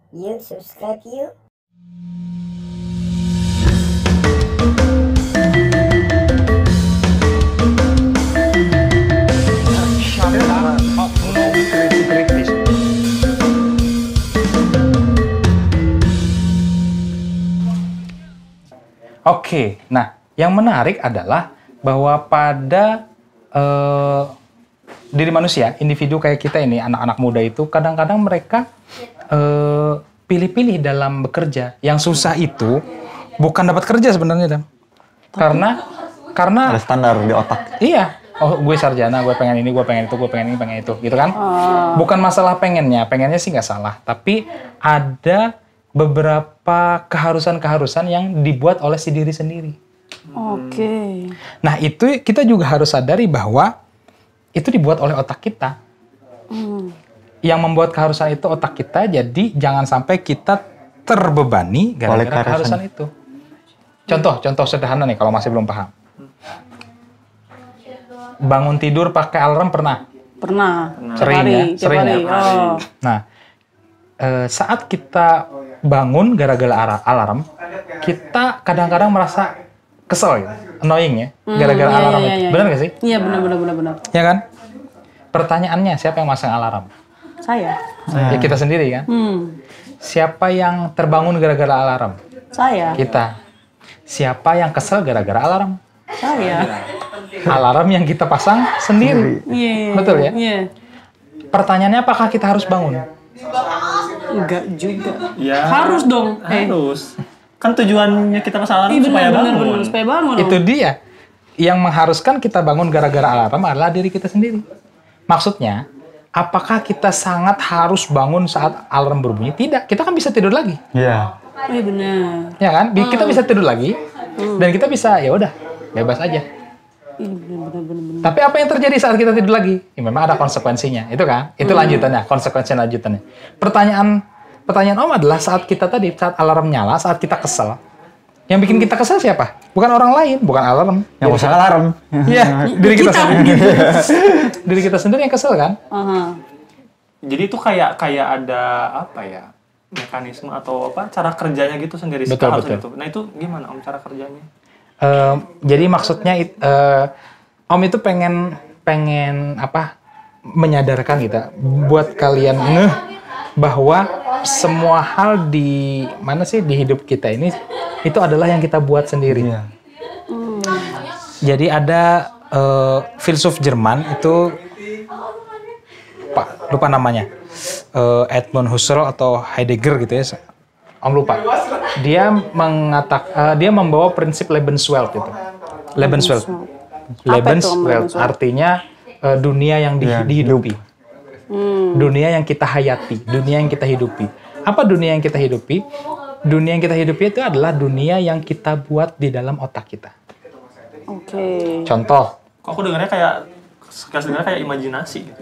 Yuk subscribe yuk. Oke, nah yang menarik adalah bahwa pada diri manusia, individu kayak kita ini, anak-anak muda itu kadang-kadang mereka pilih-pilih dalam bekerja. Yang susah itu bukan dapat kerja sebenarnya, Dam. Karena ada standar di otak. iya, oh gue sarjana, gue pengen ini, gue pengen itu, gue pengen ini, pengen itu, gitu kan? Bukan masalah pengennya sih nggak salah, tapi ada beberapa keharusan-keharusan yang dibuat oleh si diri sendiri. Oke. Nah itu kita juga harus sadari bahwa itu dibuat oleh otak kita. Yang membuat keharusan itu otak kita, jadi jangan sampai kita terbebani gara-gara keharusan itu. Contoh sederhana nih kalau masih belum paham. Bangun tidur pakai alarm pernah? Pernah. Sering ya? Sering ya? Oh. Nah, saat kita bangun gara-gara alarm, kita kadang-kadang merasa kesel gitu, annoying ya, gara-gara alarm itu. Benar nggak sih? Iya, benar. Ya kan? Pertanyaannya, siapa yang masang alarm? Saya. Ya kita sendiri kan? Siapa yang terbangun gara-gara alarm? Saya. Kita. Siapa yang kesel gara-gara alarm? Saya. Alarm yang kita pasang sendiri. Iya. Betul ya? Iya. Pertanyaannya, apakah kita harus bangun? Enggak juga. Ya, Harus dong. Harus. Kan tujuannya kita pasang alarm supaya bangun. Supaya bangun. Itu dia. Yang mengharuskan kita bangun gara-gara alarm adalah diri kita sendiri. Maksudnya, apakah kita sangat harus bangun saat alarm berbunyi? Tidak. Kita kan bisa tidur lagi. Iya. Iya benar. Ya kan? Kita bisa tidur lagi. Dan kita bisa, ya udah, bebas aja. Iya benar. Tapi apa yang terjadi saat kita tidur lagi? Ya, memang ada konsekuensinya. Itu kan? Itu lanjutannya, konsekuensi lanjutannya. Pertanyaan Om adalah saat alarm nyala, saat kita kesel. Yang bikin kita kesel siapa? Bukan orang lain, bukan alarm. Yang pasang alarm. Iya, diri kita sendiri. Diri kita sendiri yang kesel kan? Jadi itu kayak ada apa ya? Mekanisme atau apa? Cara kerjanya gitu sendiri. Betul. Gitu. Nah itu gimana Om cara kerjanya? Jadi maksudnya Om itu pengen apa? Menyadarkan gitu, buat kalian ngeh bahwa semua hal di hidup kita ini itu adalah yang kita buat sendiri. Iya. Jadi ada filsuf Jerman itu lupa namanya, Edmund Husserl atau Heidegger gitu ya, Om lupa. Dia dia membawa prinsip Lebenswelt itu. Lebenswelt artinya dunia yang dihidupi. Dunia yang kita hayati, dunia yang kita hidupi. Apa dunia yang kita hidupi? Dunia yang kita hidupi itu adalah dunia yang kita buat di dalam otak kita. Oke. Contoh. Kok aku dengarnya kayak imajinasi gitu.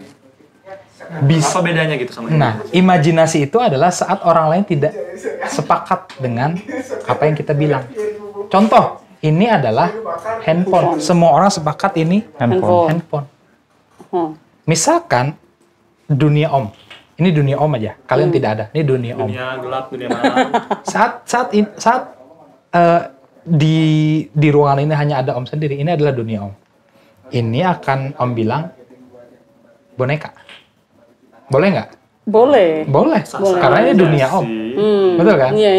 Apa bedanya gitu sama ini? Nah, imajinasi itu adalah saat orang lain tidak sepakat dengan apa yang kita bilang. Contoh, ini adalah handphone. Semua orang sepakat ini handphone. Misalkan dunia Om. Ini dunia Om aja. Kalian tidak ada. Ini dunia Om. Dunia gelap, dunia malam. Saat di ruangan ini hanya ada Om sendiri. Ini adalah dunia Om. Ini akan Om bilang boneka. Boleh nggak? Boleh. Karena ini dunia Om. Betul kan? Iya.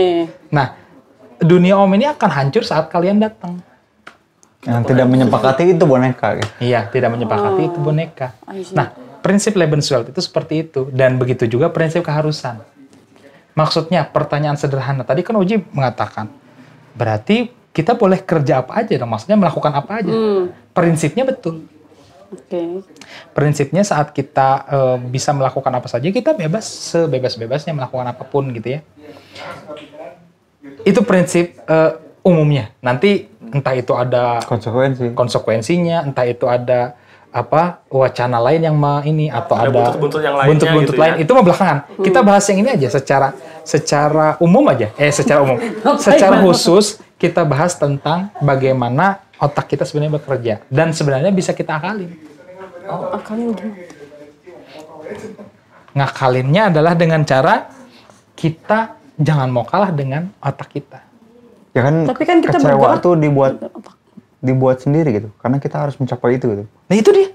Nah, dunia Om ini akan hancur saat kalian datang. Yang tidak menyepakati itu boneka. Gitu. Iya, tidak menyepakati itu boneka. Nah, prinsip Lebenswelt itu seperti itu. Dan begitu juga prinsip keharusan. Maksudnya, pertanyaan sederhana. Tadi kan Uji mengatakan, berarti kita boleh kerja apa aja dong? Maksudnya melakukan apa aja. Prinsipnya betul. Oke. Prinsipnya saat kita bisa melakukan apa saja, kita bebas, sebebas-bebasnya melakukan apapun gitu ya. Itu prinsip umumnya. Nanti entah itu ada konsekuensinya, entah itu ada wacana lain yang atau ada buntut-buntut lain, itu mah belakangan. Kita bahas yang ini aja secara umum aja. Secara khusus kita bahas tentang bagaimana otak kita sebenarnya bekerja dan sebenarnya bisa kita akalin. Akalin gimana? Ngakalinnya adalah dengan cara kita jangan mau kalah dengan otak kita. Ya kan, Tapi kan kita kecewa bergerak- tuh dibuat sendiri gitu. Karena kita harus mencapai itu gitu. Nah itu dia.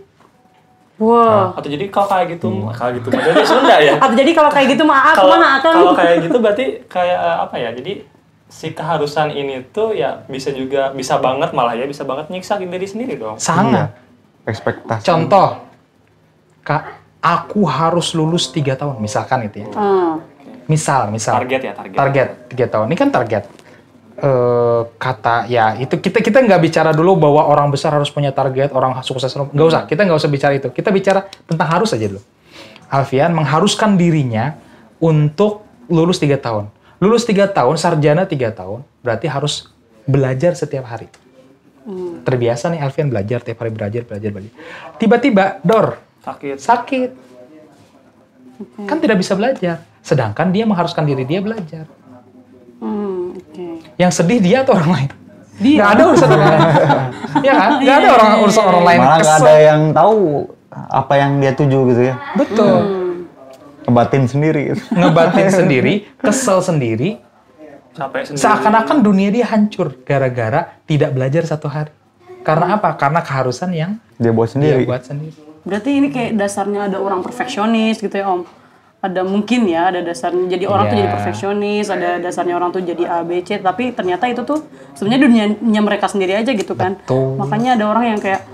Wah. Atau jadi kalau kayak gitu, jadi Sunda ya. Atau jadi kalau kayak gitu maaf Kalau mana Akang? kalau kayak gitu berarti kayak apa ya? Jadi si keharusan ini tuh ya bisa banget nyiksa diri sendiri dong. Sangat. Ekspektasi. Contoh, Kak, aku harus lulus 3 tahun, misalkan itu ya. Misal. Target 3 tahun. Ini kan target. Kata ya itu kita nggak bicara dulu bahwa orang besar harus punya target, orang sukses nggak usah. Kita nggak usah bicara itu. Kita bicara tentang harus aja dulu. Alfian mengharuskan dirinya untuk lulus 3 tahun. Lulus 3 tahun, sarjana 3 tahun, berarti harus belajar setiap hari. Terbiasa nih Alfian belajar tiap hari, belajar. Tiba-tiba sakit. Kan tidak bisa belajar. Sedangkan dia mengharuskan diri dia belajar. Yang sedih dia atau orang lain? Nggak ada urusan orang lain. Iya kan? Nggak ada urusan orang lain. Malah nggak ada yang tahu apa yang dia tuju gitu ya. Betul. Ngebatin sendiri gitu. Ngebatin sendiri, kesel sendiri. Capek sendiri. Seakan-akan dunia dia hancur gara-gara tidak belajar 1 hari. Karena apa? Karena keharusan yang Dia buat dia sendiri. buat sendiri. Berarti ini kayak dasarnya ada orang perfeksionis gitu ya Om. Ada mungkin ya, ada dasarnya jadi orang tuh Iya. jadi perfeksionis, ada dasarnya orang tuh jadi A, B, C, tapi ternyata itu tuh sebenarnya dunianya mereka sendiri aja gitu kan. Betul. Makanya ada orang yang kayak,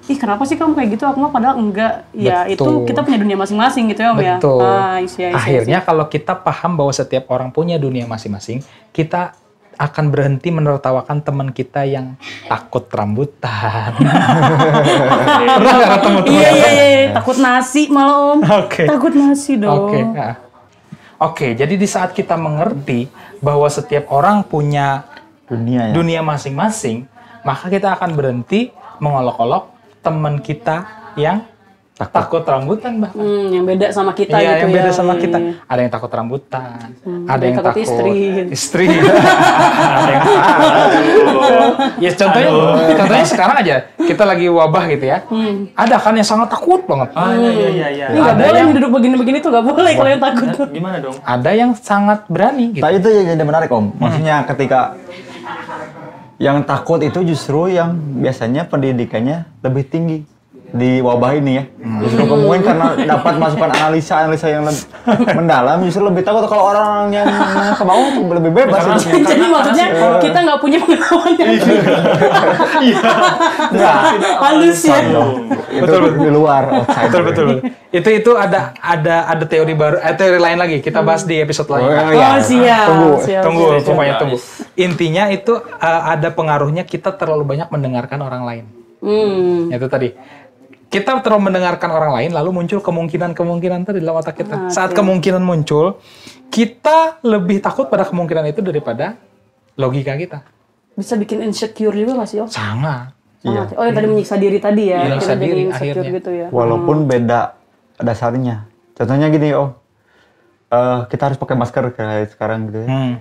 ih kenapa sih kamu kayak gitu, aku mah padahal enggak. Ya Betul. itu kita punya dunia masing-masing gitu ya Om ya. Betul. Isi. Akhirnya kalau kita paham bahwa setiap orang punya dunia masing-masing, kita akan berhenti menertawakan teman kita yang takut rambutan. Pernah nggak ketemu teman? Iya. Takut nasi malah Om. Oke. Takut nasi dong. Oke, jadi di saat kita mengerti bahwa setiap orang punya Dunia ya. dunia masing-masing, maka kita akan berhenti mengolok-olok teman kita yang takut rambutan bahkan. Yang beda sama kita Iya, gitu yang ya. beda sama kita. Iya. Ada yang takut rambutan, ada yang takut takut istri. ada yang ya contohnya sekarang aja kita lagi wabah gitu ya. Ada kan yang sangat takut banget. Iya. Ini nggak Ada boleh yang- duduk begini-begini tuh nggak boleh kalau yang takut. Gimana dong? Ada yang sangat berani gitu. Tapi itu jadi menarik Om. Maksudnya ketika yang takut itu justru yang biasanya pendidikannya lebih tinggi di wabah ini ya. Justru kemungkinan karena dapat masukan analisa yang mendalam, justru lebih takut kalau orang yang ke bawah tuh lebih bebas. Jadi maksudnya kita nggak punya pengalaman yang halus ya. Itu di luar outside. Betul. Itu ada teori baru, teori lain lagi. Kita bahas di episode lain. Oh siap. Tunggu, siap. pokoknya tunggu. Intinya itu ada pengaruhnya kita terlalu banyak mendengarkan orang lain. Itu tadi. Kita terlalu mendengarkan orang lain, lalu muncul kemungkinan tadi dalam otak kita. Saat kemungkinan muncul, kita lebih takut pada kemungkinan itu daripada logika kita. Bisa bikin insecure juga nggak sih Om? Sangat. Sangat. Oh yang tadi menyiksa diri tadi ya. Menyiksa Kita jadi diri insecure akhirnya. gitu ya. Walaupun beda dasarnya. Contohnya gini Om. Kita harus pakai masker kayak sekarang gitu ya.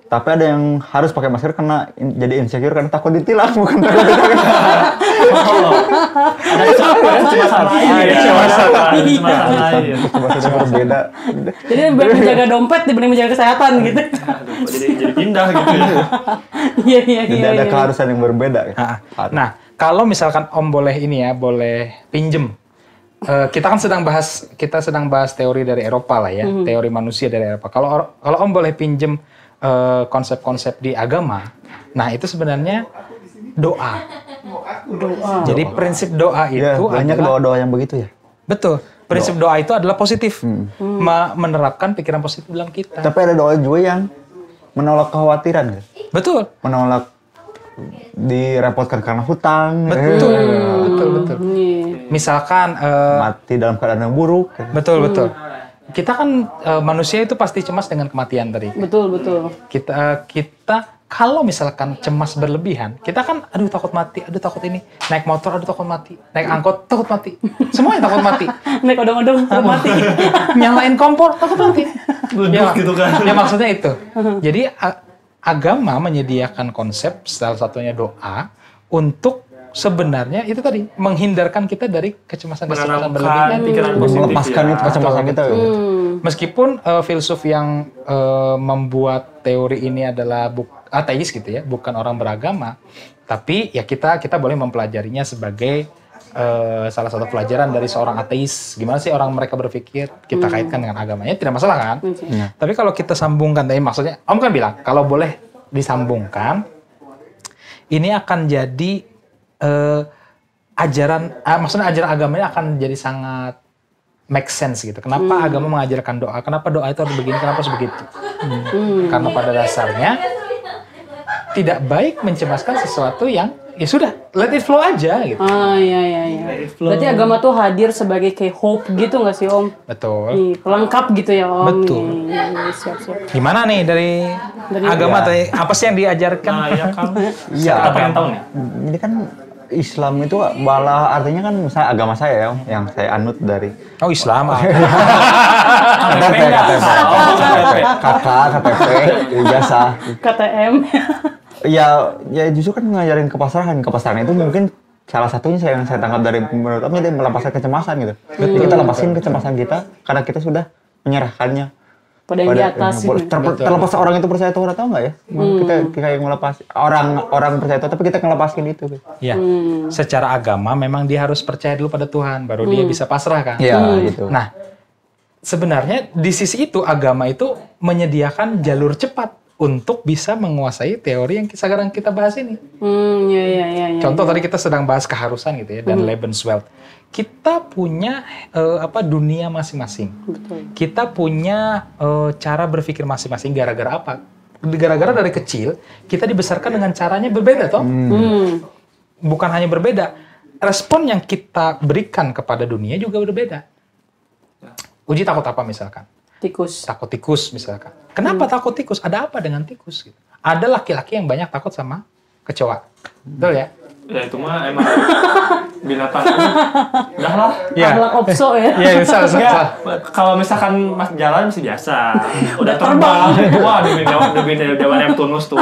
Tapi ada yang harus pakai masker karena jadi insecure karena takut ditilang, bukan takut ditilang. Cuma saja berbeda. Jadi lebih baik menjaga dompet dibanding menjaga kesehatan gitu. Jadi pindah gitu ya. Iya. Jadi ada keharusan yang berbeda. Nah, kalau misalkan Om boleh ini ya, boleh pinjem. Kita kan sedang bahas teori dari Eropa lah ya, teori manusia dari Eropa. Kalau Om boleh pinjem konsep-konsep di agama, nah itu sebenarnya doa. Jadi prinsip doa itu Ya, banyak adalah doa-doa yang begitu ya. betul. Prinsip doa itu adalah positif, menerapkan pikiran positif dalam kita. Tapi ada doa juga yang menolak kekhawatiran, gitu. Betul. Menolak direpotkan karena hutang, Betul. Misalkan mati dalam keadaan yang buruk. Gitu. betul. Kita kan manusia itu pasti cemas dengan kematian tadi. Betul. Kita kalau misalkan cemas berlebihan, kita kan aduh takut mati, aduh takut ini, naik motor aduh takut mati, naik angkot takut mati, semuanya takut mati. Naik odong-odong takut mati. Nyalain kompor takut mati. Gitu kan. Ya maksudnya itu. Jadi agama menyediakan konsep salah satunya doa untuk sebenarnya itu tadi menghindarkan kita dari kecemasan-kecemasan berlebihan, melepaskan itu kecemasan kita. Meskipun filsuf yang membuat teori ini adalah ateis gitu ya, bukan orang beragama, tapi ya kita boleh mempelajarinya sebagai salah satu pelajaran dari seorang ateis. Gimana sih orang mereka berpikir, kita kaitkan dengan agamanya, tidak masalah kan? Tapi kalau kita sambungkan, tadi maksudnya Om kan bilang kalau boleh disambungkan, ini akan jadi maksudnya ajaran agamanya akan jadi sangat make sense gitu. Kenapa agama mengajarkan doa? Kenapa doa itu harus begini? Kenapa harus begitu? Karena pada dasarnya tidak baik mencemaskan sesuatu yang ya sudah, let it flow aja gitu. Iya. Berarti agama tuh hadir sebagai kayak hope gitu nggak sih Om? Betul. Pelengkap gitu ya Om. Betul. Siap. Gimana nih dari agama tadi apa sih yang diajarkan? Iya. Apa yang tahu nih? Ini kan Islam itu malah artinya kan misalnya agama saya ya, yang saya anut dari Islam. KTP, ijazah, KTM. Ya justru kan ngajarin kepasrahan itu mungkin salah satunya yang saya tangkap dari menurut Om, jadi melepaskan kecemasan gitu. Jadi kita lepasin kecemasan kita karena kita sudah menyerahkannya pada yang di atas. Terlepas orang itu percaya Tuhan atau enggak ya? Kita yang melepas orang percaya Tuhan, tapi kita ngelepasin itu. Ya, secara agama memang dia harus percaya dulu pada Tuhan, baru dia bisa pasrah kan? Iya, gitu. Nah, sebenarnya di sisi itu agama itu menyediakan jalur cepat untuk bisa menguasai teori yang sekarang kita bahas ini. Iya. Contoh tadi kita sedang bahas keharusan gitu ya, dan Lebenswelt. Kita punya dunia masing-masing. Betul. Kita punya cara berpikir masing-masing. Gara-gara apa? Gara-gara dari kecil kita dibesarkan dengan caranya berbeda, toh. Bukan hanya berbeda, respon yang kita berikan kepada dunia juga berbeda. Uji takut apa misalkan? Tikus. Takut tikus misalkan. Kenapa takut tikus? Ada apa dengan tikus? Gitu. Ada laki-laki yang banyak takut sama kecoa. Betul ya? Ya itu mah emang binatang. Udah lah. Ya. Ahlak opso ya. Iya, salah. Kalau misalkan mas jalan masih biasa. Udah terbang. Wah, demi dewa Neptunus tuh.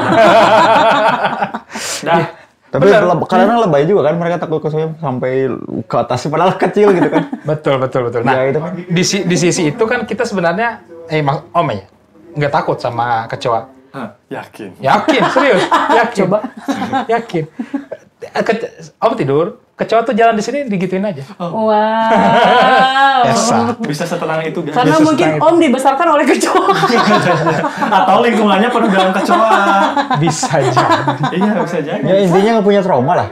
Dah. Tapi kadang lebay juga kan, mereka takut kecoa sampai ke atas padahal kecil gitu kan. Betul. Nah, ya, itu kan. di sisi itu kan kita sebenarnya Om ya, nggak takut sama kecoa. Yakin, serius. Yakin. Coba. Yakin. Om tidur, kecoa tuh jalan di sini digituin aja. Wow. Bisa setenang itu guys. Karena mungkin Om dibesarkan oleh kecoa. Atau lingkungannya penuh dengan kecoa. Bisa jadi. Iya, bisa jadi. Ya intinya nggak punya trauma lah.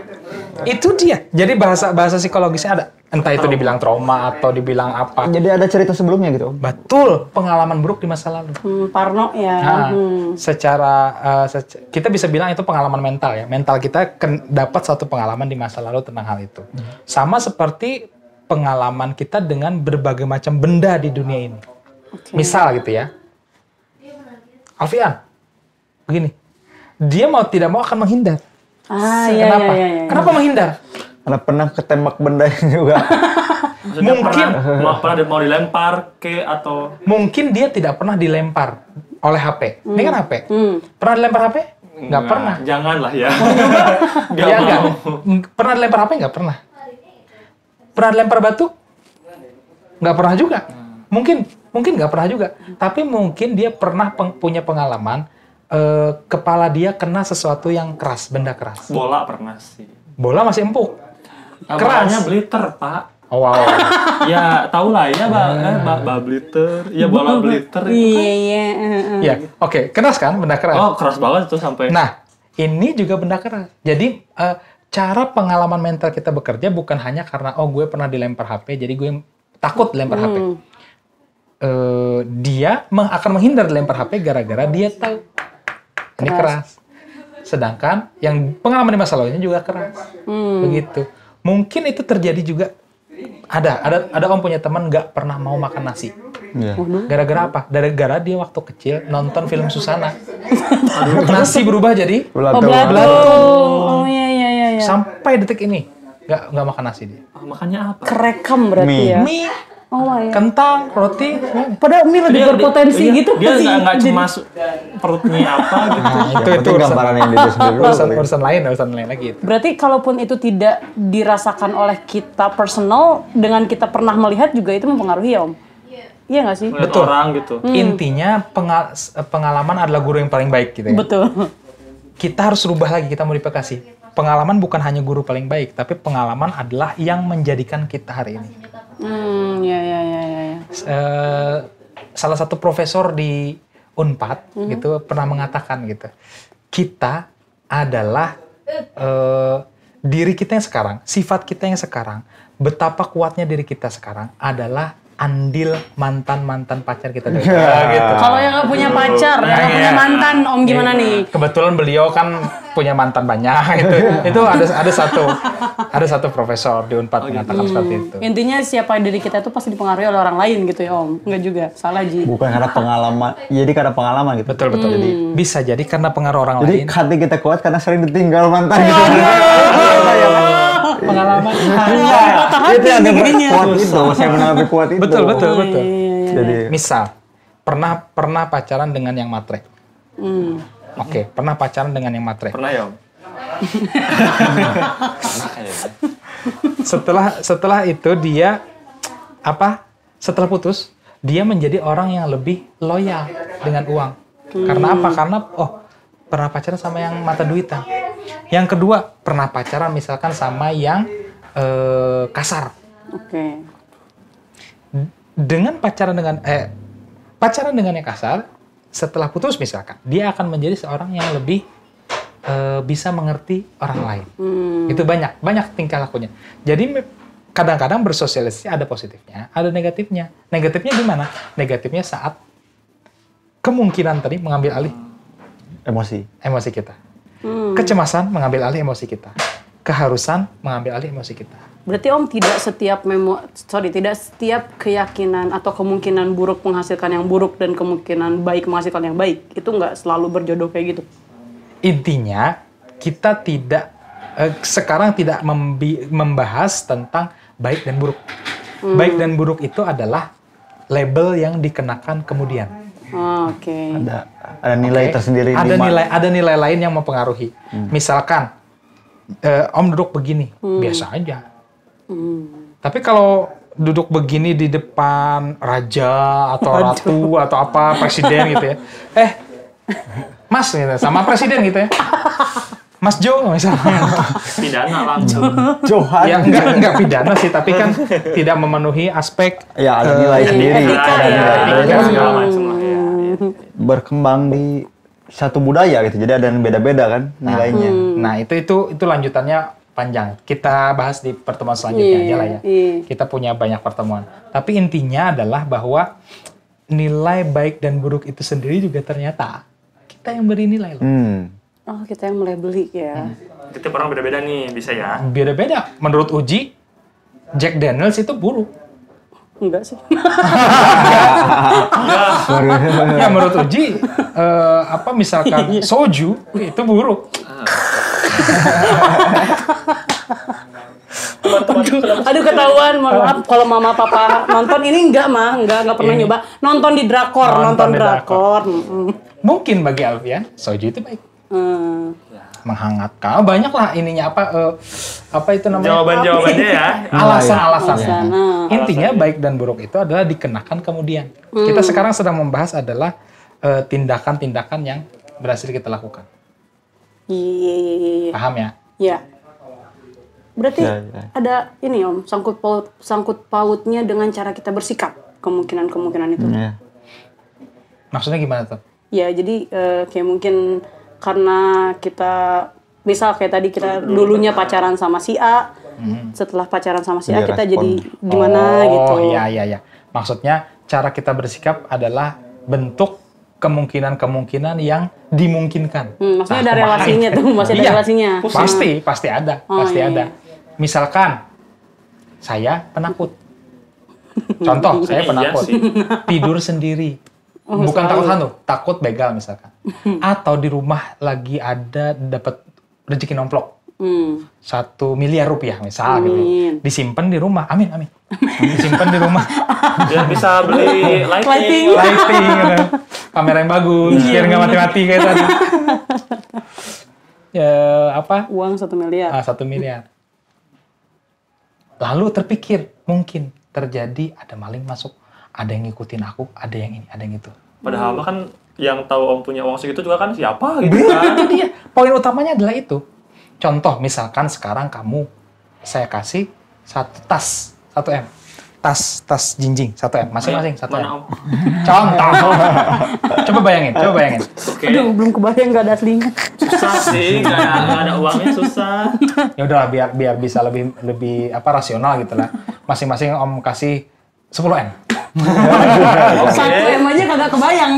Itu dia. Jadi bahasa psikologisnya ada. Entah itu dibilang trauma atau dibilang apa. Jadi ada cerita sebelumnya gitu. Betul, pengalaman buruk di masa lalu. Parno ya. Nah, kita bisa bilang itu pengalaman mental ya. Mental kita dapat satu pengalaman di masa lalu tentang hal itu. Sama seperti pengalaman kita dengan berbagai macam benda di dunia ini. Okay. Misal gitu ya. Alfian, begini. Dia mau tidak mau akan menghindar. Kenapa? Iya. Kenapa menghindar? Karena pernah ketembak benda juga. Mungkin pernah mau dilempar atau mungkin dia tidak pernah dilempar oleh HP. Ini kan HP. Pernah dilempar HP? Nggak pernah. Janganlah ya. Nggak. Pernah dilempar HP? Nggak pernah. Pernah dilempar batu? Nggak pernah juga. Mungkin nggak pernah juga. Tapi mungkin dia pernah punya pengalaman kepala dia kena sesuatu yang keras, benda keras. Bola pernah sih. Bola masih empuk. Kerasnya bliter, Pak. Oh, wow. Ya, tahu lah ya, bliter. Ya, bola bliter itu kan. Iya. Oke. Keras kan, benda keras. Oh, keras banget itu sampai. Nah, ini juga benda keras. Jadi, cara pengalaman mental kita bekerja bukan hanya karena, gue pernah dilempar HP, jadi gue takut dilempar HP. Dia akan menghindar dilempar HP gara-gara dia tahu ini keras. Sedangkan yang pengalaman di masa lalunya juga keras. Begitu. Mungkin itu terjadi juga. Ada Om punya teman nggak pernah mau makan nasi. Gara-gara apa? Gara-gara dia waktu kecil nonton film Susana. Nasi berubah jadi belatung. Oh iya. Sampai detik ini nggak makan nasi dia. Makannya apa? Kerekam berarti ya. Mie. Kentang, roti. Padahal mie lebih berpotensi gitu. Dia nggak cemas perutnya apa gitu. Nah, itu gambaran yang diri sendiri urusan lain lagi. Berarti kalaupun itu tidak dirasakan oleh kita personal, dengan kita pernah melihat juga itu mempengaruhi ya Om? Iya nggak sih? Betul. Orang gitu. Intinya pengalaman adalah guru yang paling baik gitu ya. Betul. Kita harus rubah lagi, kita modifikasi. Pengalaman bukan hanya guru paling baik, tapi pengalaman adalah yang menjadikan kita hari ini. Ya. Salah satu profesor di Unpad gitu pernah mengatakan gitu, kita adalah diri kita yang sekarang, sifat kita yang sekarang, betapa kuatnya diri kita sekarang adalah andil mantan pacar kita dulu. Gitu. Kalau yang nggak punya pacar, yang nggak punya mantan, Om gimana nih? Kebetulan beliau kan punya mantan banyak gitu. Itu ada satu profesor di Unpad mengatakan seperti itu. Intinya siapa diri kita itu pasti dipengaruhi oleh orang lain gitu ya Om. Enggak juga, salah Ji. Bukan karena pengalaman, jadi karena pengalaman gitu. Betul. Jadi bisa jadi karena pengaruh orang lain. Jadi hati kita kuat karena sering ditinggal mantan gitu. Pengalaman. Itu yang kuat itu, saya menang lebih kuat itu. Betul. Jadi misal pernah pacaran dengan yang matre. Oke, pernah pacaran dengan yang matre. Pernah ya Om? Setelah itu dia setelah putus dia menjadi orang yang lebih loyal dengan uang. Karena apa? Karena pernah pacaran sama yang mata duitan. Yang kedua, pernah pacaran misalkan sama yang kasar. Oke. Dengan pacaran dengan yang kasar, setelah putus misalkan, dia akan menjadi seorang yang lebih bisa mengerti orang lain. Itu banyak tingkah lakunya. Jadi kadang-kadang bersosialisasi ada positifnya, ada negatifnya. Negatifnya gimana? Negatifnya saat kemungkinan tadi mengambil alih emosi kita. Kecemasan mengambil alih emosi kita. Keharusan mengambil alih emosi kita. Berarti Om tidak setiap keyakinan atau kemungkinan buruk menghasilkan yang buruk dan kemungkinan baik menghasilkan yang baik. Itu nggak selalu berjodoh kayak gitu. Intinya kita sekarang tidak membahas tentang baik dan buruk. Baik dan buruk itu adalah label yang dikenakan kemudian. Oke. Ada nilai tersendiri. Ada nilai lain yang mempengaruhi. Misalkan Om duduk begini, biasa aja. Tapi kalau duduk begini di depan raja atau ratu atau apa presiden gitu ya, Mas gitu, sama presiden gitu ya, Mas Jo misalnya. Pidana langsung. Johan. Ya enggak pidana sih, tapi kan tidak memenuhi aspek. Ya ada nilai sendiri. Etika Segala macam lah ya. Berkembang di satu budaya gitu, jadi ada yang beda-beda kan nilainya. Nah itu lanjutannya panjang. Kita bahas di pertemuan selanjutnya aja lah ya. Kita punya banyak pertemuan. Tapi intinya adalah bahwa nilai baik dan buruk itu sendiri juga ternyata kita yang beri nilai loh. Oh, kita yang melabeli ya. Tiap orang beda-beda nih, bisa ya? Beda-beda. Menurut Uji, Jack Daniels itu buruk. Enggak sih. Ya menurut Uji, misalkan soju itu buruk. Aduh ketahuan, maaf kalau mama papa nonton ini enggak pernah nyoba nonton di drakor, nonton drakor. Mungkin bagi Alfian soju itu baik. Menghangatkan, banyak lah ininya apa itu namanya? Jawabannya ya. Alasan-alasannya. Intinya baik dan buruk itu adalah dikenakan kemudian. Kita sekarang sedang membahas adalah tindakan-tindakan yang berhasil kita lakukan. Iya. Paham ya? Iya. Berarti ada ini Om, sangkut pautnya dengan cara kita bersikap, kemungkinan itu. Maksudnya gimana tuh? Ya, jadi kayak mungkin karena kita misal kayak tadi kita dulunya pacaran sama si A, setelah pacaran sama si A kita jadi gimana gitu. Oh iya. Maksudnya cara kita bersikap adalah bentuk kemungkinan-kemungkinan yang dimungkinkan. Maksudnya ada relasinya tuh, masih ada relasinya. Pasti ada. Misalkan saya penakut. Contoh, saya penakut. Tidur sendiri. Bukan takut hantu, takut begal misalkan. Atau di rumah lagi ada dapat rezeki nomplok. 1 miliar rupiah misal gitu. Disimpan di rumah. Amin. Disimpan di rumah. Biar bisa beli lighting gitu. Kamera yang bagus, biar nggak mati-mati kayak tadi. Ya, apa? Uang 1 miliar. 1 miliar. Lalu terpikir, mungkin terjadi ada maling masuk, ada yang ngikutin aku, ada yang ini, ada yang itu. Padahal kan yang tahu Om punya uang segitu juga kan siapa gitu kan. Itu dia. Poin utamanya adalah itu. Contoh, misalkan sekarang saya kasih 1 tas, 1 M. Tas jinjing, 1 M. Masing-masing 1 M. Contoh. Coba bayangin. Okay. Aduh, belum kebayang nggak ada aslinya. Susah sih, nggak ada uangnya susah. Ya udahlah, biar bisa lebih rasional gitu lah. Masing-masing Om kasih 10 M. 1 M aja kagak kebayang.